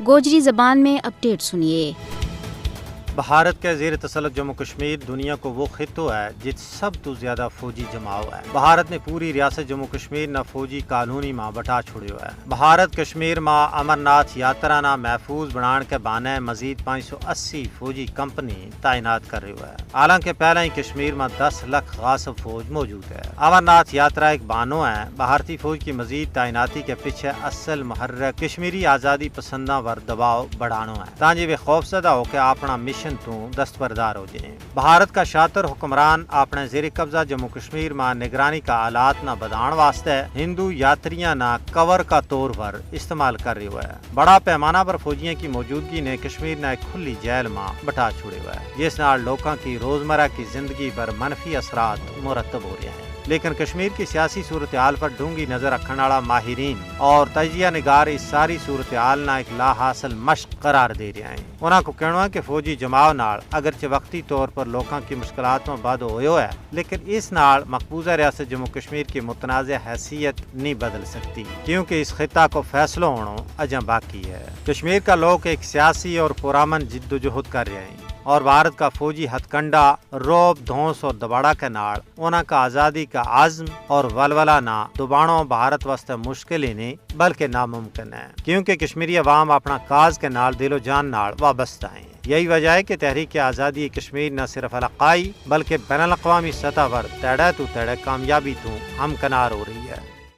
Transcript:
گوجری زبان میں اپڈیٹ سنیے۔ بھارت کے زیر تسلط جموں کشمیر دنیا کو وہ خطہ ہے جت سب تو زیادہ فوجی جماؤ ہے۔ بھارت نے پوری ریاست جموں کشمیر نہ فوجی کالونی ماں بٹا چھوڑیو ہے۔ بھارت کشمیر ماں امرناتھ یاترا نہ محفوظ بنان کے بانے مزید 580 فوجی کمپنی تعینات کر رہی ہے۔ حالانکہ پہلے ہی کشمیر میں 10 لاکھ غاصب فوج موجود ہے۔ امرناتھ یاترا ایک بانو ہے۔ بھارتی فوج کی مزید تعیناتی کے پیچھے اصل محرک کشمیری آزادی پسنداں ور دباؤ بڑھانو ہے تاکہ وہ خوفزدہ ہو کے اپنا مشن تو دستبردار ہو جائیں۔ بھارت کا شاطر حکمران اپنے زیر قبضہ جموں کشمیر میں نگرانی کا آلات نہ بدان واسطے ہندو یاتریاں نہ کور کا طور پر استعمال کر رہی ہے۔ بڑا پیمانہ پر فوجیوں کی موجودگی نے کشمیر نے ایک کھلی جیل میں بٹا چھوڑے ہوئے ہے جس نال لوگوں کی روزمرہ کی زندگی پر منفی اثرات مرتب ہو رہے ہیں۔ لیکن کشمیر کی سیاسی صورتحال پر ڈونگی نظر رکھنے والا ماہرین اور تجزیہ نگار اس ساری صورتحال نہ ایک لا حاصل مشق قرار دے رہے ہیں۔ انہاں کو کہنا ہے کہ فوجی جماؤ نال اگرچہ وقتی طور پر لوگوں کی مشکلات میں بد ہوئے ہے لیکن اس نال مقبوضہ ریاست جموں کشمیر کی متنازع حیثیت نہیں بدل سکتی کیونکہ اس خطہ کو فیصلہ ہونا اجاں باقی ہے۔ کشمیر کا لوگ ایک سیاسی اور پرامن جدوجہد کر رہے ہیں اور بھارت کا فوجی ہتھ کنڈا روب دھونس اور دباڑا کے نال انہاں کا آزادی کا عزم اور ولولہ نہ دوبانوں بھارت واسطے مشکل ہی نہیں بلکہ ناممکن ہے کیونکہ کشمیری عوام اپنا کاز کے نال دل و جان نال وابستہ ہیں۔ یہی وجہ ہے کہ تحریک آزادی کشمیر نہ صرف علاقائی بلکہ بین الاقوامی سطح پر تیڑے تو تیڑے کامیابی تو ہمکنار ہو رہی ہے۔